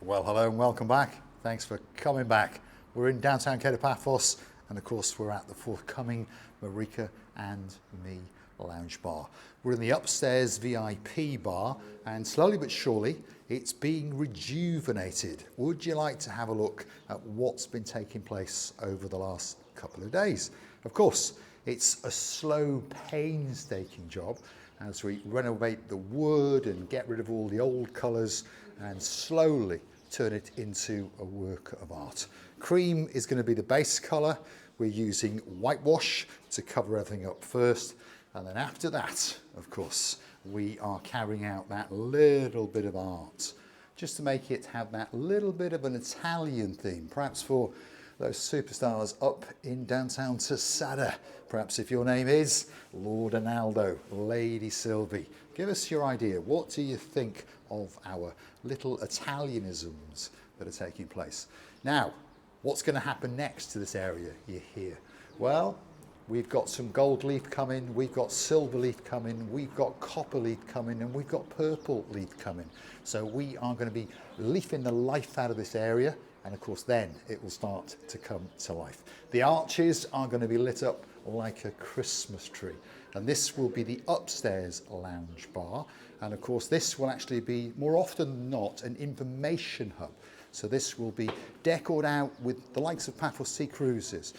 Well, hello and welcome back. Thanks for coming back. We're in downtown Paphos, and of course we're at the forthcoming Marika and Me Lounge Bar. We're in the upstairs VIP bar, and slowly but surely it's being rejuvenated. Would you like to have a look at what's been taking place over the last couple of days? Of course, it's a slow, painstaking job as we renovate the wood and get rid of all the old colours and slowly turn it into a work of art. Cream is going to be the base colour. We're using whitewash to cover everything up first, and then after that, of course, we are carrying out that little bit of art just to make it have that little bit of an Italian theme, perhaps for those superstars up in downtown Tosada. Perhaps if your name is Lord Analdo, Lady Sylvie. Give us your idea. What do you think of our little Italianisms that are taking place? Now, what's going to happen next to this area you hear? Well, we've got some gold leaf coming, we've got silver leaf coming, we've got copper leaf coming, and we've got purple leaf coming. So we are going to be leafing the life out of this area, and of course then it will start to come to life. The arches are going to be lit up like a Christmas tree, and this will be the upstairs lounge bar, and of course this will actually be, more often than not, an information hub. So this will be decorated out with the likes of Paphos Cyprus,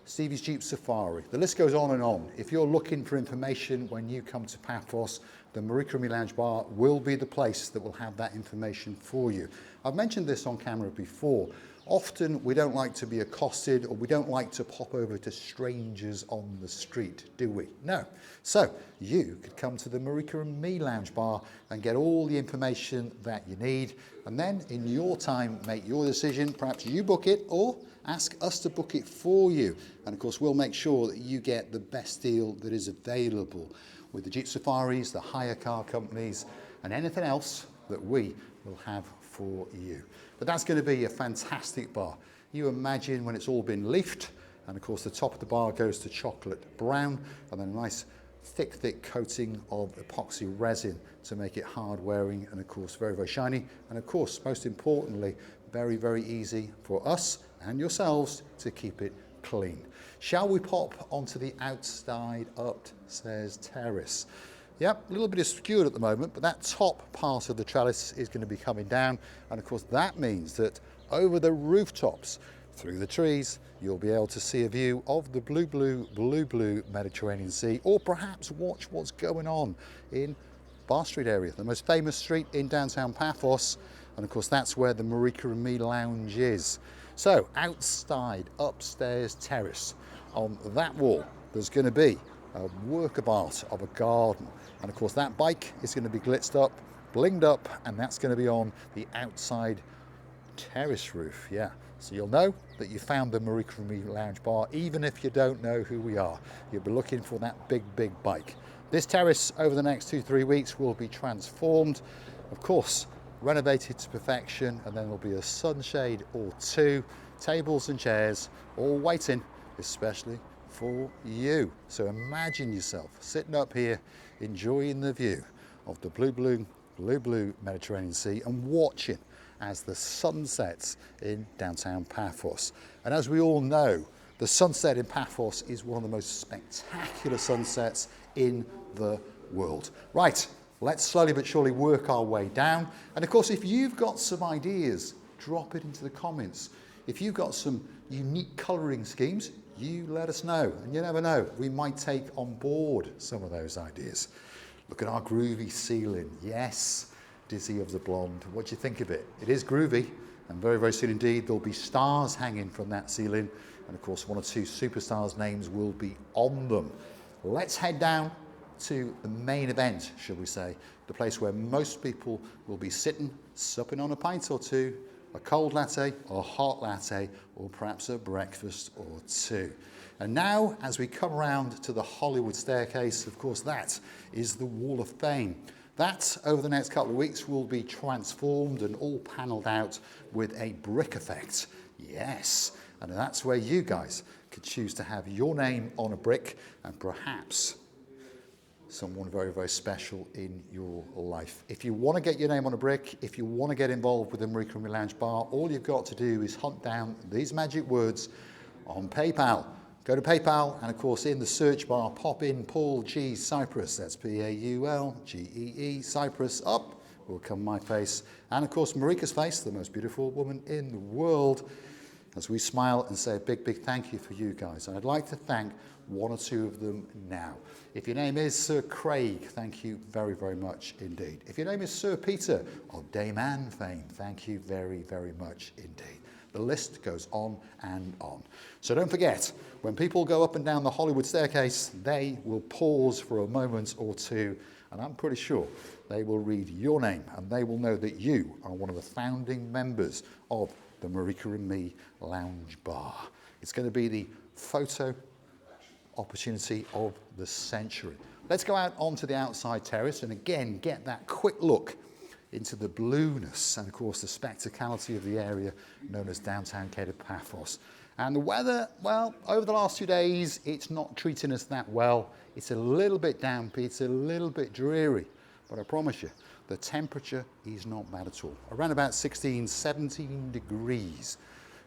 Stevie's Jeep Safari. The list goes on and on. If you're looking for information when you come to Paphos, the Marika and Me Lounge Bar will be the place that will have that information for you. I've mentioned this on camera before. Often we don't like to be accosted, or we don't like to pop over to strangers on the street, do we? No. So you could come to the Marika and Me Lounge Bar and get all the information that you need, and then in your time make your decision. Perhaps you book it or ask us to book it for you, and of course we'll make sure that you get the best deal that is available with the Jeep Safaris, the hire car companies, and anything else that we will have for you. But that's going to be a fantastic bar. You imagine when it's all been leafed, and of course the top of the bar goes to chocolate brown, and then a nice thick coating of epoxy resin to make it hard wearing, and of course very shiny, and of course most importantly very easy for us and yourselves to keep it clean. Shall we pop onto the outside upstairs terrace? Yep, a little bit obscured at the moment, but that top part of the trellis is going to be coming down, and of course that means that over the rooftops, through the trees, you'll be able to see a view of the blue Mediterranean Sea, or perhaps watch what's going on in Bar Street area, the most famous street in downtown Paphos, and of course that's where the Marika and Me Lounge is. So outside upstairs terrace, on that wall there's going to be a work of art of a garden, and of course that bike is going to be glitzed up, blinged up, and that's going to be on the outside terrace roof. Yeah, so you'll know that you found the Marika and Me Lounge Bar even if you don't know who we are. You'll be looking for that big bike. This terrace over the next 2-3 weeks will be transformed, of course renovated to perfection, and then there'll be a sunshade or two, tables and chairs all waiting especially for you. So imagine yourself sitting up here enjoying the view of the blue Mediterranean Sea and watching as the sun sets in downtown Paphos. And as we all know, the sunset in Paphos is one of the most spectacular sunsets in the world. Right, let's slowly but surely work our way down. And of course, if you've got some ideas, drop it into the comments. If you've got some unique colouring schemes, you let us know. And you never know, we might take on board some of those ideas. Look at our groovy ceiling. Yes, Dizzy of the Blonde. What do you think of it? It is groovy, and very soon indeed there'll be stars hanging from that ceiling, and of course 1 or 2 superstars' names will be on them. Let's head down to the main event, shall we say, the place where most people will be sitting, supping on a pint or two, a cold latte or hot latte, or perhaps a breakfast or two. And now, as we come around to the Hollywood staircase, of course that is the Wall of Fame. That, over the next couple of weeks, will be transformed and all panelled out with a brick effect. Yes, and that's where you guys could choose to have your name on a brick and perhaps someone very, very special in your life. If you want to get your name on a brick, if you want to get involved with the Marika and Me Lounge Bar, all you've got to do is hunt down these magic words on PayPal. Go to PayPal, and of course in the search bar, pop in Paul G. Cyprus. That's Paulgee Cyprus. Up will come my face, and of course Marika's face, the most beautiful woman in the world, as we smile and say a big, big thank you for you guys. And I'd like to thank one or two of them now. If your name is Sir Craig, thank you very, very much indeed. If your name is Sir Peter of Dame Anne fame, thank you very, very much indeed. The list goes on and on. So don't forget, when people go up and down the Hollywood staircase, they will pause for a moment or two, and I'm pretty sure they will read your name, and they will know that you are one of the founding members of the Marika and Me Lounge Bar. It's going to be the photo opportunity of the century. Let's go out onto the outside terrace and again get that quick look into the blueness and of course the spectacality of the area known as downtown Cape Paphos. And the weather, well, over the last 2 days, it's not treating us that well. It's a little bit damp, it's a little bit dreary, but I promise you, the temperature is not bad at all. Around about 16, 17 degrees.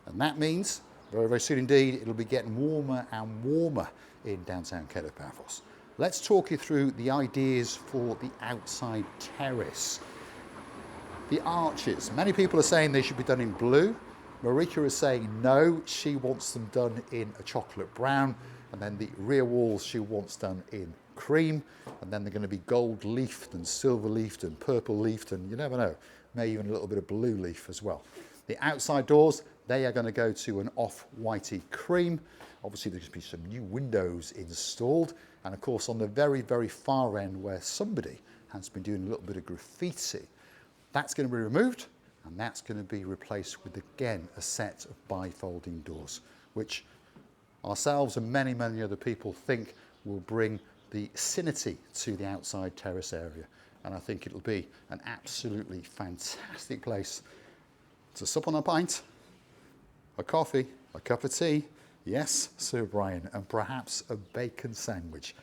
And that means, very, very soon indeed, it'll be getting warmer and warmer in downtown Cape Paphos. Let's talk you through the ideas for the outside terrace. The arches. Many people are saying they should be done in blue. Marika is saying no, she wants them done in a chocolate brown, and then the rear walls she wants done in cream, and then they're going to be gold leafed and silver leafed and purple leafed, and you never know, maybe even a little bit of blue leaf as well. The outside doors, they are going to go to an off-whitey cream. Obviously there's going to be some new windows installed, and of course on the very, very far end where somebody has been doing a little bit of graffiti, that's going to be removed, and that's going to be replaced with, again, a set of bifolding doors, which ourselves and many, many other people think will bring the vicinity to the outside terrace area. And I think it'll be an absolutely fantastic place to sup on a pint, a coffee, a cup of tea, yes, Sir Brian, and perhaps a bacon sandwich.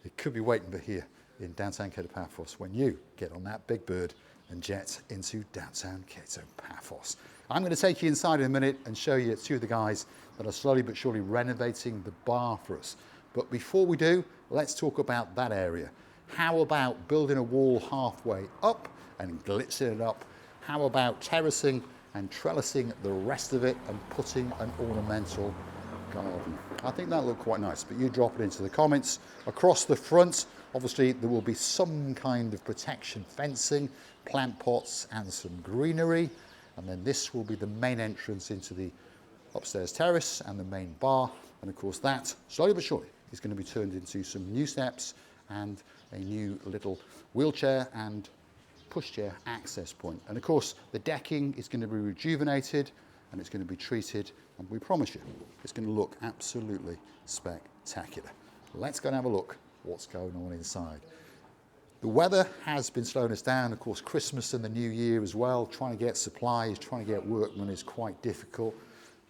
It could be waiting for here in downtown Cape Paphos when you get on that big bird and jet into downtown Cape Paphos. I'm going to take you inside in a minute and show you two of the guys that are slowly but surely renovating the bar for us. But before we do, let's talk about that area. How about building a wall halfway up and glitzing it up? How about terracing and trellising the rest of it and putting an ornamental garden? I think that looked quite nice, but you drop it into the comments. Across the front, obviously there will be some kind of protection fencing, plant pots and some greenery, and then this will be the main entrance into the upstairs terrace and the main bar, and of course that, slowly but surely, is going to be turned into some new steps and a new little wheelchair and pushchair access point. And of course the decking is going to be rejuvenated and it's going to be treated, and we promise you it's going to look absolutely spectacular. Let's go and have a look what's going on inside. The weather has been slowing us down. Of course, Christmas and the New Year as well. Trying to get supplies, trying to get workmen is quite difficult.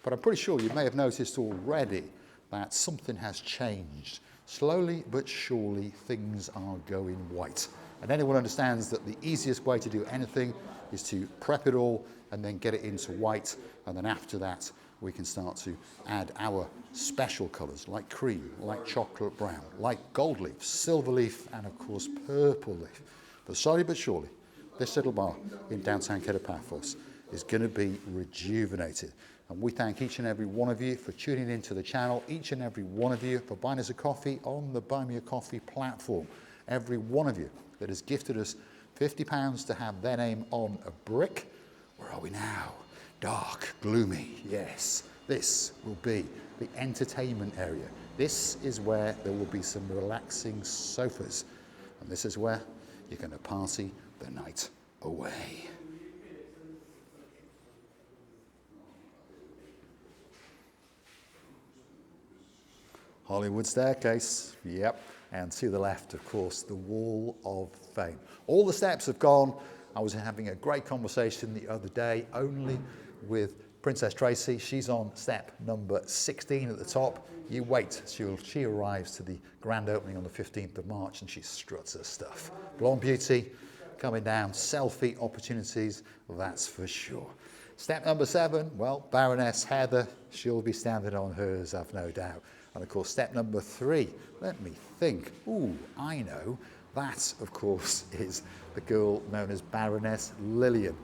But I'm pretty sure you may have noticed already that something has changed. Slowly but surely, things are going white. And anyone understands that the easiest way to do anything is to prep it all and then get it into white. And then after that, we can start to add our special colours like cream, like chocolate brown, like gold leaf, silver leaf, and of course purple leaf. But slowly but surely, this little bar in downtown Cape Paphos is going to be rejuvenated. And we thank each and every one of you for tuning into the channel, each and every one of you for buying us a coffee on the Buy Me a Coffee platform. Every one of you that has gifted us £50 to have their name on a brick. Where are we now? Dark, gloomy, yes. This will be the entertainment area. This is where there will be some relaxing sofas. And this is where you're going to party the night away. Hollywood staircase, yep. And to the left, of course, the Wall of Fame. All the steps have gone. I was having a great conversation the other day only with Princess Tracy, she's on step number 16 at the top. You wait, she arrives to the grand opening on the 15th of March and she struts her stuff. Blonde Beauty coming down, selfie opportunities, that's for sure. Step number 7, well, Baroness Heather, she'll be standing on hers, I've no doubt. And of course, step number 3, let me think. Ooh, I know. That, of course, is the girl known as Baroness Lillian.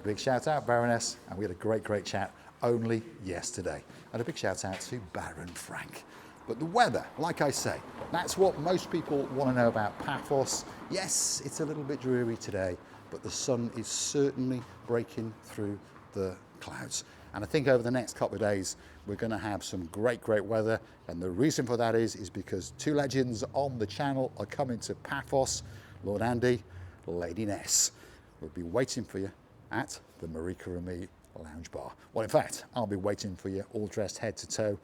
Big shout out, Baroness. And we had a great chat only yesterday. And a big shout out to Baron Frank. But the weather, like I say, that's what most people want to know about Paphos. Yes, it's a little bit dreary today, but the sun is certainly breaking through the clouds. And I think over the next couple of days, we're going to have some great weather. And the reason for that is because 2 legends on the channel are coming to Paphos, Lord Andy, Lady Ness. We'll be waiting for you at the Marika and Me Lounge Bar. Well, in fact, I'll be waiting for you all dressed head to toe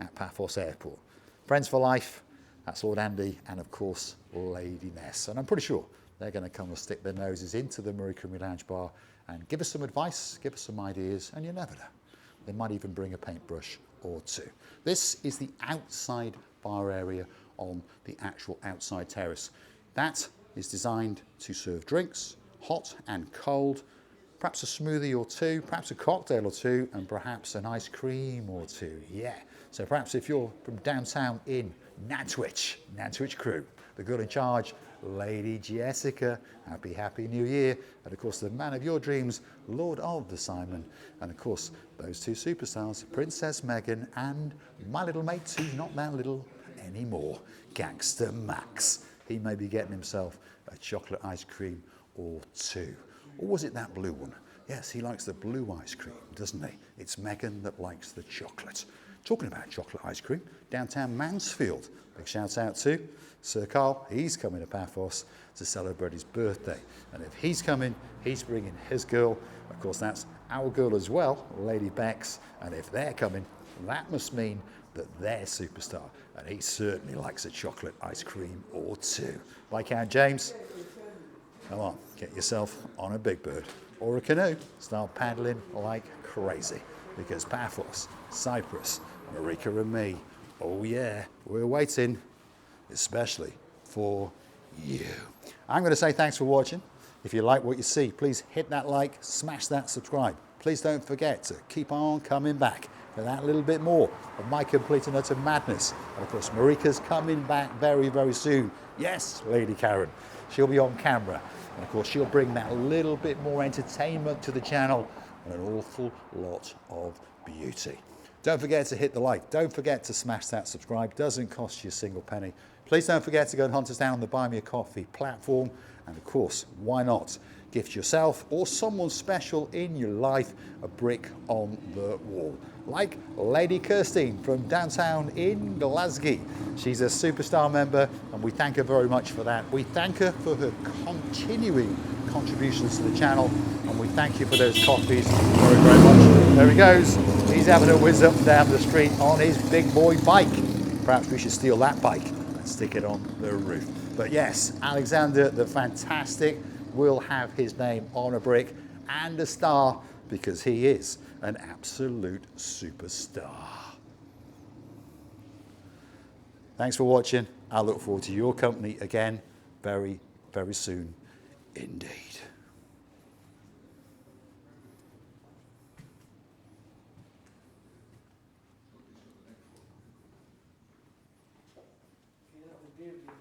at Paphos Airport. Friends for life, that's Lord Andy and of course Lady Ness. And I'm pretty sure they're going to come and stick their noses into the Marika and Me Lounge Bar and give us some advice, give us some ideas, and you never know. They might even bring a paintbrush or 2. This is the outside bar area on the actual outside terrace. That is designed to serve drinks, hot and cold, perhaps a smoothie or 2, perhaps a cocktail or 2, and perhaps an ice cream or 2. Yeah. So perhaps if you're from downtown in Nantwich crew, the girl in charge, Lady Jessica, happy New Year. And of course the man of your dreams, Lord of the Simon. And of course those 2 superstars, Princess Meghan and my little mate who's not that little anymore, Gangster Max. He may be getting himself a chocolate ice cream or 2. Or was it that blue one? Yes, he likes the blue ice cream, doesn't he? It's Meghan that likes the chocolate. Talking about chocolate ice cream, downtown Mansfield. Big shout out to Sir Carl. He's coming to Paphos to celebrate his birthday. And if he's coming, he's bringing his girl. Of course, that's our girl as well, Lady Bex. And if they're coming, that must mean that they're superstar. And he certainly likes a chocolate ice cream or 2. Like Count James. Come on, get yourself on a big bird or a canoe. Start paddling like crazy because Paphos, Cyprus, Marika and me, oh yeah, we're waiting, especially for you. I'm going to say thanks for watching. If you like what you see, please hit that like, smash that subscribe. Please don't forget to keep on coming back for that little bit more of my complete and utter madness. And of course, Marika's coming back very soon. Yes, Lady Karen. She'll be on camera. And of course, she'll bring that little bit more entertainment to the channel and an awful lot of beauty. Don't forget to hit the like. Don't forget to smash that subscribe. Doesn't cost you a single penny. Please don't forget to go and hunt us down on the Buy Me a Coffee platform. And of course, why not gift yourself or someone special in your life a brick on the wall. Like Lady Kirstine from downtown in Glasgow. She's a superstar member and we thank her very much for that. We thank her for her continuing contributions to the channel and we thank you for those coffees very much. There he goes. He's having a whiz up and down the street on his big boy bike. Perhaps we should steal that bike and stick it on the roof. But yes, Alexander the Fantastic will have his name on a brick and a star because he is an absolute superstar. Thanks for watching. I look forward to your company again very soon indeed. Yeah, that was beautiful.